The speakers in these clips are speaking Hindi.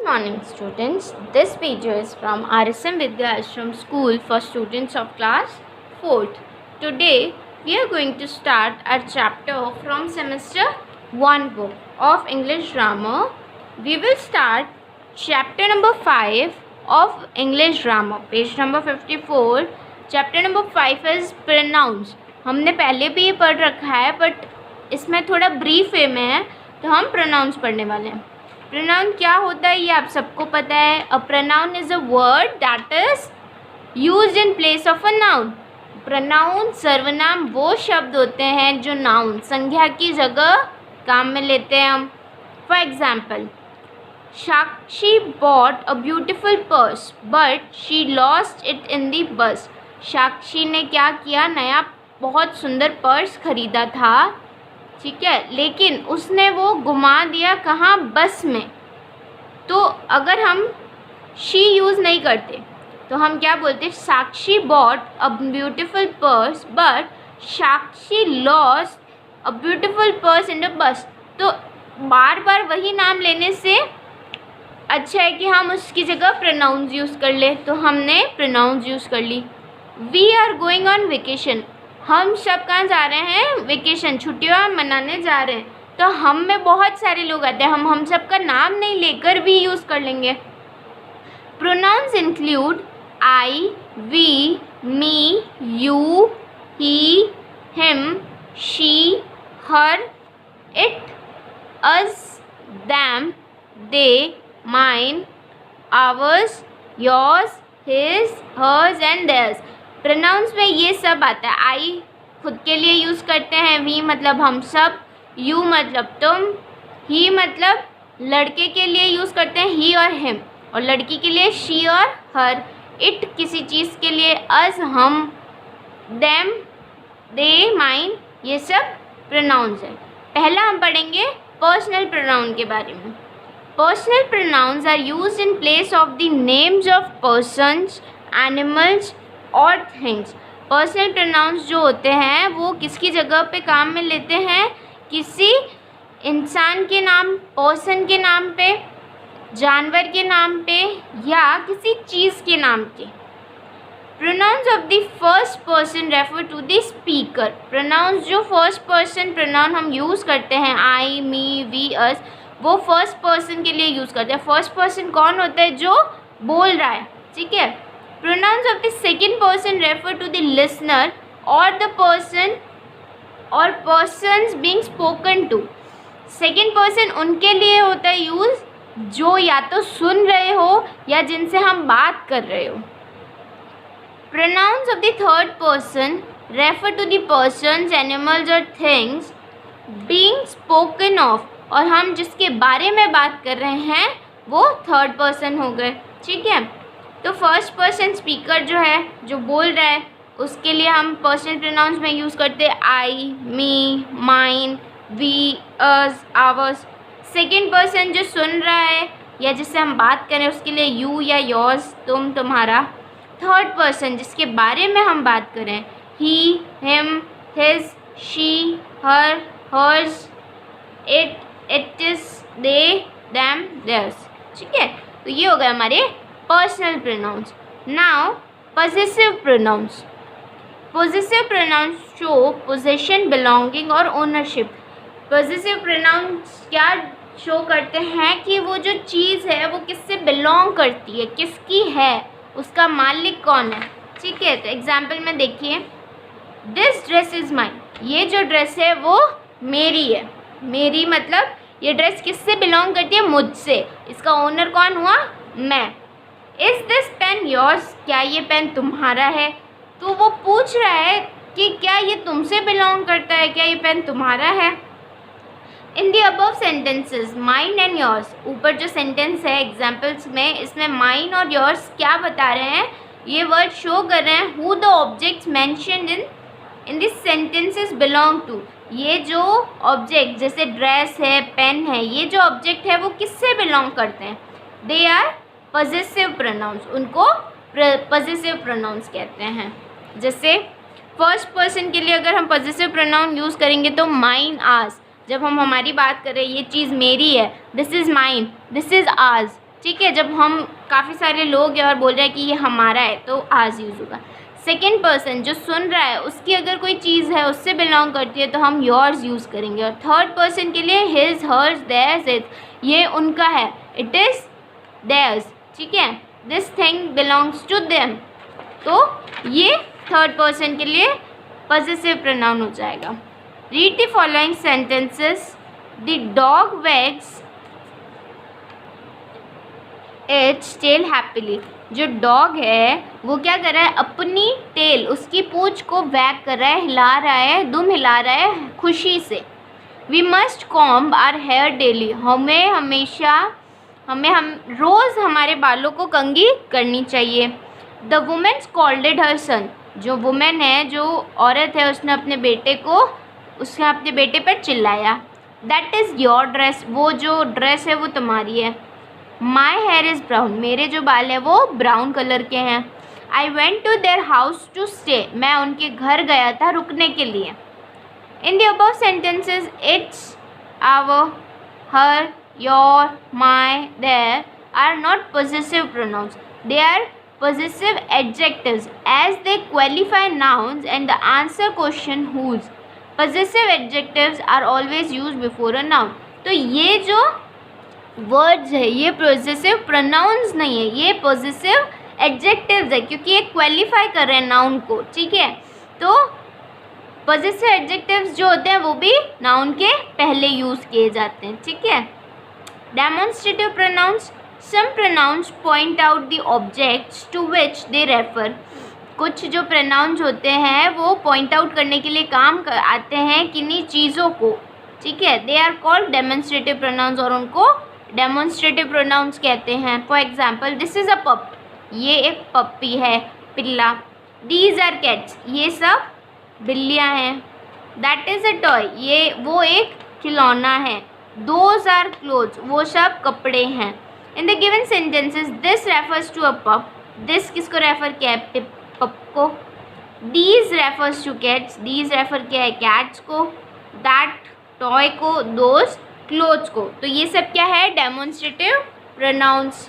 morning students. This video is from RSM Vidya Ashram School for students of class 4th. Today we are going to start our chapter from semester 1 book of English grammar. We will start chapter number 5 of English grammar, page number 54. Chapter number 5 is pronouns. हमने पहले भी ये पढ़ रखा है बट इसमें थोड़ा ब्रीफ वे में है, तो हम प्रोनाउंस पढ़ने वाले हैं. प्रोनाउन क्या होता है ये आप सबको पता है. A pronoun is a word that is used in place of a noun. Pronoun सर्वनाम वो शब्द होते हैं जो नाउन संज्ञा की जगह काम में लेते हैं हम. For example, Sakshi bought a beautiful purse but she lost it in the bus. Sakshi ने क्या किया, नया बहुत सुंदर पर्स खरीदा था, ठीक है, लेकिन उसने वो घुमा दिया कहाँ, बस में. तो अगर हम शी यूज़ नहीं करते तो हम क्या बोलते, Sakshi bought a beautiful purse but Sakshi lost a beautiful purse in the bus. तो बार बार वही नाम लेने से अच्छा है कि हम उसकी जगह प्रोनाउंस यूज़ कर ले. तो हमने प्रोनाउंस यूज़ कर ली. We are going on vacation. हम सब कहाँ जा रहे हैं, वेकेशन, छुट्टियाँ मनाने जा रहे हैं. तो हम में बहुत सारे लोग आते हैं, हम सब का नाम नहीं लेकर भी यूज़ कर लेंगे. Pronouns include I, we, me, you, he, him, she, her, it, us, them, they, mine, ours, yours, his, hers and theirs. Pronouns में ये सब आता है. आई खुद के लिए यूज़ करते हैं, वी मतलब हम सब, यू मतलब तुम, ही मतलब लड़के के लिए यूज़ करते हैं ही और हिम, और लड़की के लिए शी और हर. इट किसी चीज़ के लिए, अस हम, देम, दे, माइन, ये सब प्रोनाउंस है. पहला हम पढ़ेंगे पर्सनल प्रोनाउन के बारे में. Personal pronouns are used in place of the names of persons, animals और थिंग्स. पर्सनल प्रोनाउंस जो होते हैं वो किसकी जगह पे काम में लेते हैं, किसी इंसान के नाम, पर्सन के नाम पे, जानवर के नाम पे, या किसी चीज़ के नाम के. Pronouns of the first person refer to the speaker. Pronouns जो फर्स्ट पर्सन प्रोनाउन हम यूज़ करते हैं, आई, मी, वी, अस, वो फर्स्ट पर्सन के लिए यूज़ करते हैं. फर्स्ट पर्सन कौन होता है, जो बोल रहा है, ठीक है. Pronouns of the second person refer to the listener or the person or persons being spoken to. Second person उनके लिए होता है यूज़ जो या तो सुन रहे हो या जिनसे हम बात कर रहे हो. Pronouns of the third person refer to the persons, animals or things being spoken of. और हम जिसके बारे में बात कर रहे हैं वो थर्ड पर्सन हो गए, ठीक है. तो फर्स्ट पर्सन स्पीकर जो है, जो बोल रहा है, उसके लिए हम पर्सनल प्रोनाउंस में यूज़ करते हैं I, me, mine, we, us, ours. Second person जो सुन रहा है या जिससे हम बात करें उसके लिए यू या योर्स, तुम, तुम्हारा. थर्ड पर्सन जिसके बारे में हम बात करें, he, him, his, she, her, hers, it, its, they, them, theirs, ठीक है. तो ये हो गए हमारे personal pronouns. Now possessive pronouns. Possessive pronouns show possession, belonging और ओनरशिप. पोजेसिव प्रोनाउंस क्या शो करते हैं कि वो जो चीज़ है वो किससे बिलोंग करती है, किसकी है, उसका मालिक कौन है, ठीक है. तो एग्जाम्पल में देखिए, दिस ड्रेस इज़ माइन. ये जो ड्रेस है वो मेरी है. मेरी मतलब ये ड्रेस किससे बिलोंग करती है, मुझसे. इसका ओनर कौन हुआ, मैं. Is this pen yours. क्या ये पेन तुम्हारा है. तो वो पूछ रहा है कि क्या ये तुमसे बिलोंग करता है, क्या ये पेन तुम्हारा है. In the above sentences mine and yours. ऊपर जो सेंटेंस है एग्जाम्पल्स में, इसमें माइन और योर्स क्या बता रहे हैं, ये वर्ड शो कर रहे हैं who the objects mentioned in this sentences belong to. ये जो ऑब्जेक्ट जैसे ड्रेस है, पेन है, ये जो ऑब्जेक्ट है वो किससे बिलोंग करते हैं, दे आर पॉजेसिव प्रोनाउंस. उनको पॉजेसिव प्रोनाउंस कहते हैं. जैसे फर्स्ट पर्सन के लिए अगर हम पॉजेसिव प्रोनाउन यूज़ करेंगे तो माइन, आस. जब हम हमारी बात कर रहे हैं, ये चीज़ मेरी है, this is mine, this is ours. ठीक है, जब हम काफ़ी सारे लोग हैं और बोल रहे हैं कि ये हमारा है तो आज़ यूज़ होगा। सेकेंड पर्सन जो सुन रहा है उसकी अगर कोई चीज़ है उससे बिलोंग करती है तो हम योर्स यूज़ करेंगे। और थर्ड पर्सन के लिए हिज, हर्स, देयर्स, इट्स, ये उनका है, इट इज़ देयर्स। ठीक है, this thing belongs to them, तो ये थर्ड पर्सन के लिए पॉसेसिव प्रोनाउन हो जाएगा। Read the following sentences. The dog wags its tail happily. जो डॉग है वो क्या कर रहा है, अपनी टेल, उसकी पूंछ को वैग कर रहा है, हिला रहा है, दुम हिला रहा है खुशी से। We must comb our hair daily. हम रोज़ हमारे बालों को कंघी करनी चाहिए। The women scolded her son. जो वुमेन है, जो औरत है, उसने अपने बेटे पर चिल्लाया। That is your dress. वो जो ड्रेस है वो तुम्हारी है। My hair is brown. मेरे जो बाल हैं वो ब्राउन कलर के हैं। I went to their house to stay. मैं उनके घर गया था रुकने के लिए। In the above sentences its, our, her, your, my, their are not possessive pronouns. They are possessive adjectives as they qualify nouns and the answer question whose. Possessive adjectives are always used before a noun. तो ये जो वर्ड्स है ये पॉसेसिव प्रोनाउंस नहीं है, ये पॉसेसिव एडजेक्टिव्स है क्योंकि ये क्वालिफाई कर रहे हैं नाउन को। ठीक है, तो पॉसेसिव एडजेक्टिव्स जो होते हैं वो भी नाउन के पहले यूज़ किए जाते हैं। ठीक है, demonstrative pronouns. Some pronouns point out the objects to which they refer. कुछ जो प्रोनाउंस होते हैं वो पॉइंट आउट करने के लिए काम आते हैं किन्हीं चीज़ों को। ठीक है, they are called demonstrative pronouns और उनको डेमोन्स्ट्रेटिव प्रोनाउंस कहते हैं। For example, this is a pup. ये एक पप्पी है, पिल्ला। These are cats. ये सब बिल्लियाँ हैं। That is a toy. ये वो एक खिलौना है। Those are clothes. वो सब कपड़े हैं। In the given sentences this refers to a pup. This किसको रेफर किया है, पप को। These refers to cats. These refer किया है कैट्स को। दैट टॉय को, दोज क्लोथ्स को। तो ये सब क्या है, डेमोन्स्ट्रेटिव प्रोनाउंस।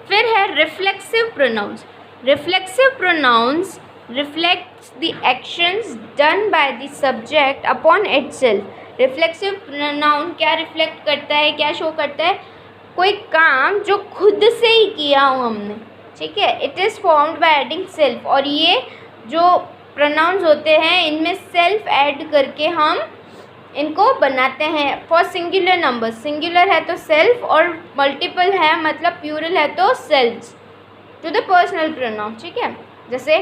फिर है reflexive pronouns. Reflexive pronouns reflects the actions done by the subject upon itself. Reflexive pronoun क्या रिफ्लेक्ट करता है, क्या शो करता है, कोई काम जो खुद से ही किया हो हमने। ठीक है, it is formed by adding self. और ये जो प्रोनाउंस होते हैं इनमें सेल्फ ऐड करके हम इनको बनाते हैं। फॉर सिंगुलर नंबर, सिंगुलर है तो सेल्फ और मल्टीपल है मतलब प्लूरल है तो selves. To the personal pronoun. ठीक है, जैसे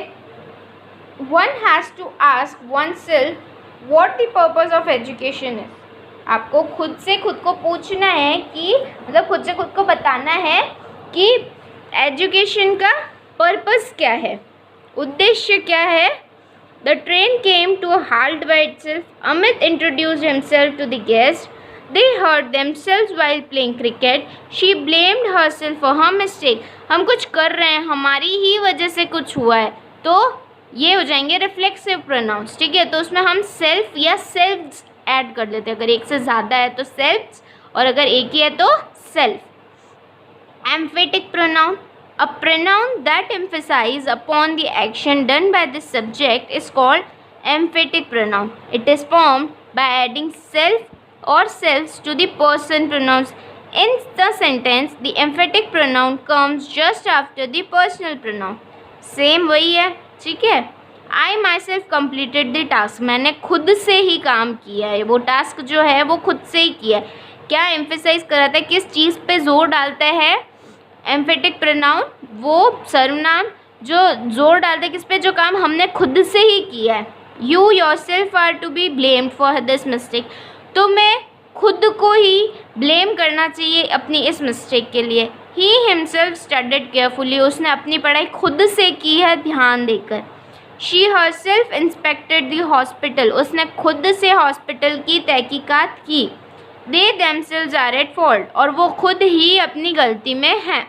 one has to ask oneself what the purpose of education is. आपको खुद से खुद को पूछना है कि मतलब खुद से खुद को बताना है कि एजुकेशन का पर्पस क्या है, उद्देश्य क्या है। The train came to a halt by itself. Amit introduced himself to the guests. They hurt themselves while playing cricket. She blamed herself for her mistake. हम कुछ कर रहे हैं, हमारी ही वजह से कुछ हुआ है, तो ये हो जाएंगे रिफ्लेक्सिव प्रोनाउंस। ठीक है, तो उसमें हम सेल्फ या सेल्फ्स ऐड कर लेते हैं। अगर एक से ज़्यादा है तो सेल्फ्स और अगर एक ही है तो self. Emphatic pronoun. A pronoun that emphasizes upon the action done by the subject is called emphatic pronoun. It is formed by adding self or selves to the person pronouns. In the sentence, the emphatic pronoun comes just after the personal pronoun. Same वही है। ठीक है, I myself completed the task. मैंने खुद से ही काम किया है, वो टास्क जो है वो खुद से ही किया है। क्या एम्फेसाइज कराता है, किस चीज़ पे जोर डालता है एम्फेटिक प्रोनाउन, वो सर्वनाम जो जोर डालते हैं किस पे, जो काम हमने खुद से ही किया है। You yourself are to be blamed for this mistake. तो मैं खुद को ही ब्लेम करना चाहिए अपनी इस मिस्टेक के लिए। He himself studied carefully. उसने अपनी पढ़ाई खुद से की है ध्यान देकर। She herself inspected the hospital. उसने खुद से हॉस्पिटल की तहकीकात की। They themselves are at fault. और वो खुद ही अपनी गलती में हैं।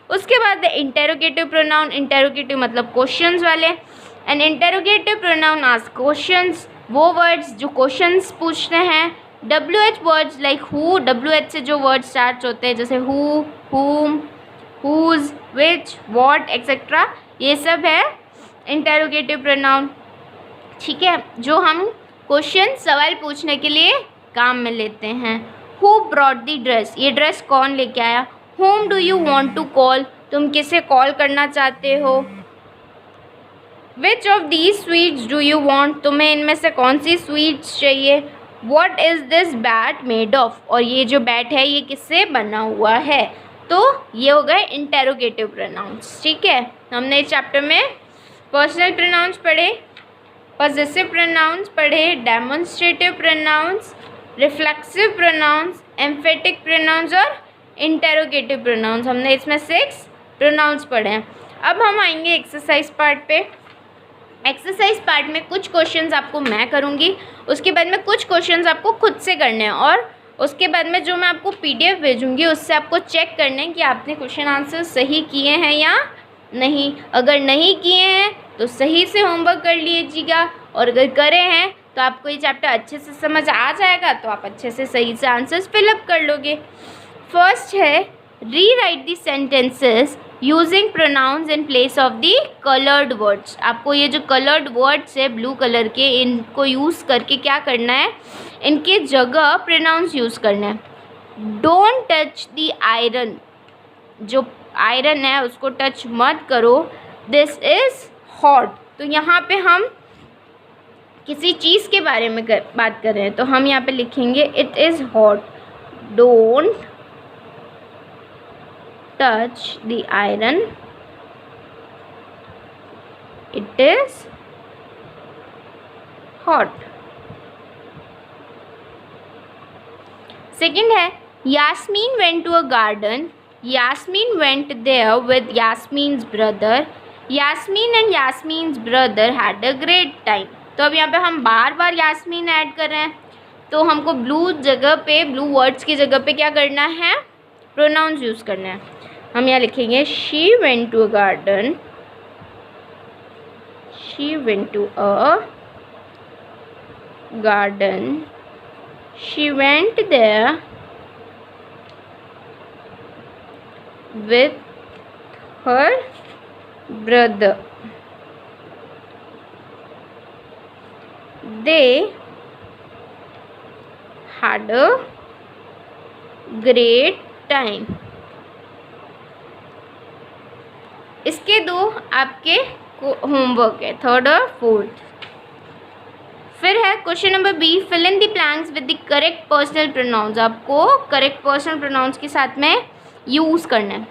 उसके बाद इंटेरोगेटिव प्रोनाउन। इंटेरोगेटिव मतलब क्वेश्चंस वाले। And interrogative pronoun ask questions. वो वर्ड्स जो क्वेश्चंस पूछते हैं WH words like who, WH से जो वर्ड स्टार्ट होते हैं जैसे who, whom, whose, which, what etcetera, ये सब है इंटेरोगेटिव प्रोनाउन। ठीक है, जो हम क्वेश्चन सवाल पूछने के लिए काम में लेते हैं। हु ब्रॉट द ड्रेस, ये ड्रेस कौन लेके आया। whom do you want to call, तुम किसे कॉल करना चाहते हो। Which of these sweets do you want, तुम्हें इनमें से कौन सी स्वीट्स चाहिए। What is this bat made of, और ये जो बैट है ये किससे बना हुआ है। तो ये हो गए इंटेरोगेटिव प्रोनाउंस। ठीक है, हमने इस चैप्टर में पर्सनल प्रोनाउंस पढ़े, पॉजेसिव प्रोनाउंस पढ़े, demonstrative pronouns, reflexive pronouns, emphatic pronouns और इंटेरोगेटिव प्रोनाउंस। हमने इसमें 6 प्रोनाउंस पढ़े हैं। अब हम आएंगे एक्सरसाइज पार्ट पे। एक्सरसाइज पार्ट में कुछ क्वेश्चंस आपको मैं करूँगी, उसके बाद में कुछ क्वेश्चंस आपको खुद से करने हैं, और उसके बाद में जो मैं आपको PDF भेजूँगी उससे आपको चेक करना है कि आपने क्वेश्चन आंसर सही किए हैं या नहीं। अगर नहीं किए हैं तो सही से होमवर्क कर लीजिएगा, और अगर करे हैं तो आपको ये चैप्टर अच्छे से समझ आ जाएगा, तो आप अच्छे से सही से आंसर्स फिलअप कर लोगे। फर्स्ट है rewrite the sentences using pronouns in place of the coloured words. आपको ये जो कलर्ड वर्ड्स है ब्लू कलर के, इनको यूज़ करके क्या करना है, इनके जगह प्रोनाउंस यूज़ करना है। डोंट टच दी आयरन, जो आयरन है उसको टच मत करो। दिस इज़ हॉट, तो यहाँ पे हम किसी चीज़ के बारे में बात कर रहे हैं, तो हम यहाँ पे लिखेंगे it is hot. Don't touch the iron, it is hot. Second है Yasmin went to a garden. Yasmin went there with Yasmin's brother. Yasmin and Yasmin's brother had a great time. तो अब यहाँ पे हम बार बार यास्मीन ऐड कर रहे हैं, तो हमको ब्लू जगह पे, ब्लू वर्ड्स की जगह पे क्या करना है, प्रोनाउंस यूज़ करना है। हम यहाँ लिखेंगे she went to a garden, she went to a garden, she went there with her brother, they had a great time. इसके 2 आपके होमवर्क है, 3rd और 4th। फिर है question number B, fill in the blanks with the correct personal pronouns. आपको करेक्ट पर्सनल प्रोनाउंस के साथ में यूज़ करना है।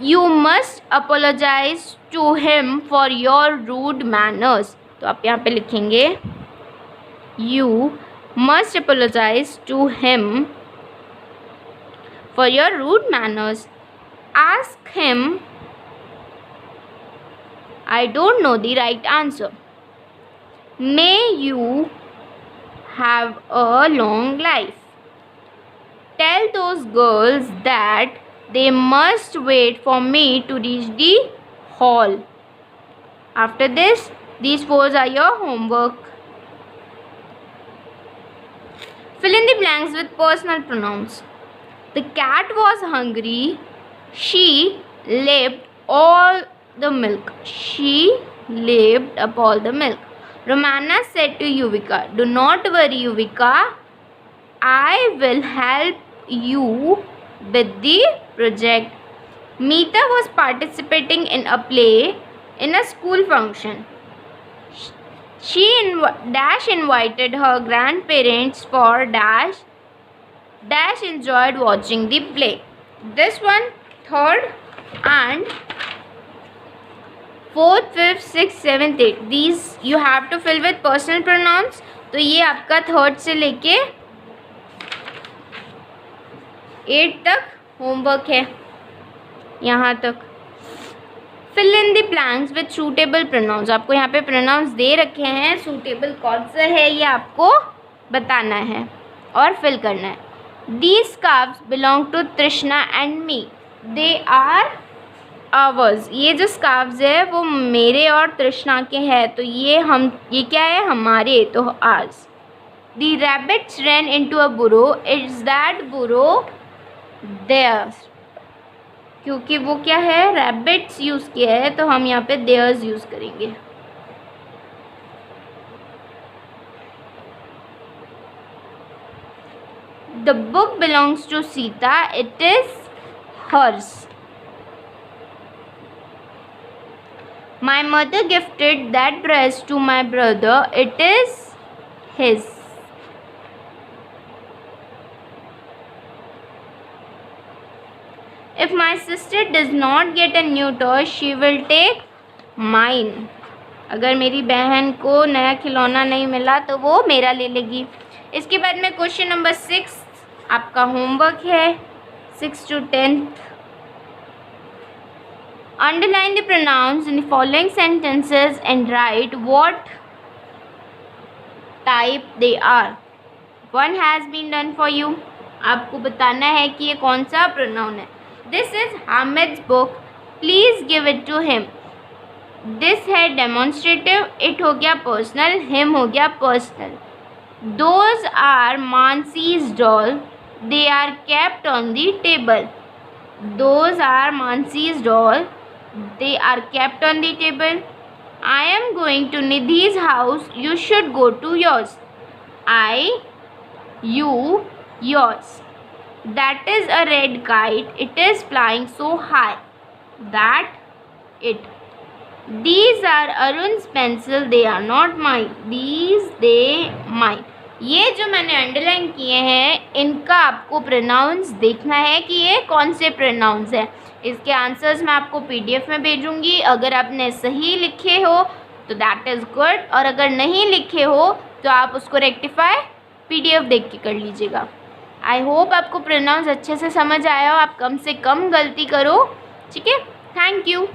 You must apologise to him for your rude manners, तो आप यहाँ पे लिखेंगे you must apologise to him for your rude manners. Ask him, I don't know the right answer. May you have a long life. Tell those girls that they must wait for me to reach the hall. After this, these 4 are your homework. Fill in the blanks with personal pronouns. The cat was hungry. She lapped all the milk. She lapped up all the milk. Romana said to Yuvika, do not worry Yuvika, I will help you with the project. Meeta was participating in a play in a school function. She Dash invited her grandparents for Dash enjoyed watching the play. This one, 3rd and 4th, 5th, 6th, 7th, 8th, these you have to fill with personal pronouns. तो ये आपका 3rd से लेके 8th तक होमवर्क है, यहाँ तक। Fill in the blanks with suitable pronouns. आपको यहाँ पे प्रोनाउंस दे रखे हैं, सूटेबल कौन सा है ये आपको बताना है और फिल करना है। These scarves belong to Trishna and me. They are ours. ये जो स्कार्फ्स है वो मेरे और तृष्णा के हैं, तो ये क्या है, हमारे, तो ours. The rabbits ran into a burrow. Is that burrow theirs? क्योंकि वो क्या है, rabbits यूज़ किया है, तो हम यहाँ पे theirs यूज़ करेंगे. The book belongs to Sita. It is hers. My mother gifted that dress to my brother. It is his. If my sister does not get a new toy, she will take mine. अगर मेरी बहन को नया खिलौना नहीं मिला तो वो मेरा ले लेगी. इसके बाद में क्वेश्चन नंबर 6 आपका होमवर्क है 6 to 10th. Underline the pronouns in the following sentences and write what type they are. One has been done for you. आपको बताना है कि ये कौन सा pronoun है. This is Hamid's book. Please give it to him. This है demonstrative. It हो गया personal. Him हो गया personal. Those are Mansi's doll. They are kept on the table. Those are Mansi's doll. They are kept on the table. I am going to Nidhi's house. You should go to yours. I, you, yours. That is a red kite. It is flying so high. That, it. These are Arun's pencil. They are not mine. These, they, mine. ये जो मैंने अंडरलाइन किए हैं इनका आपको प्रोनाउंस देखना है कि ये कौन से प्रोनाउंस हैं. इसके आंसर्स मैं आपको पीडीएफ में भेजूंगी. अगर आपने सही लिखे हो तो दैट इज़ गुड, और अगर नहीं लिखे हो तो आप उसको रेक्टिफाई पीडीएफ देख के कर लीजिएगा. आई होप आपको प्रोनाउंस अच्छे से समझ आया हो. आप कम से कम गलती करो. ठीक है, थैंक यू.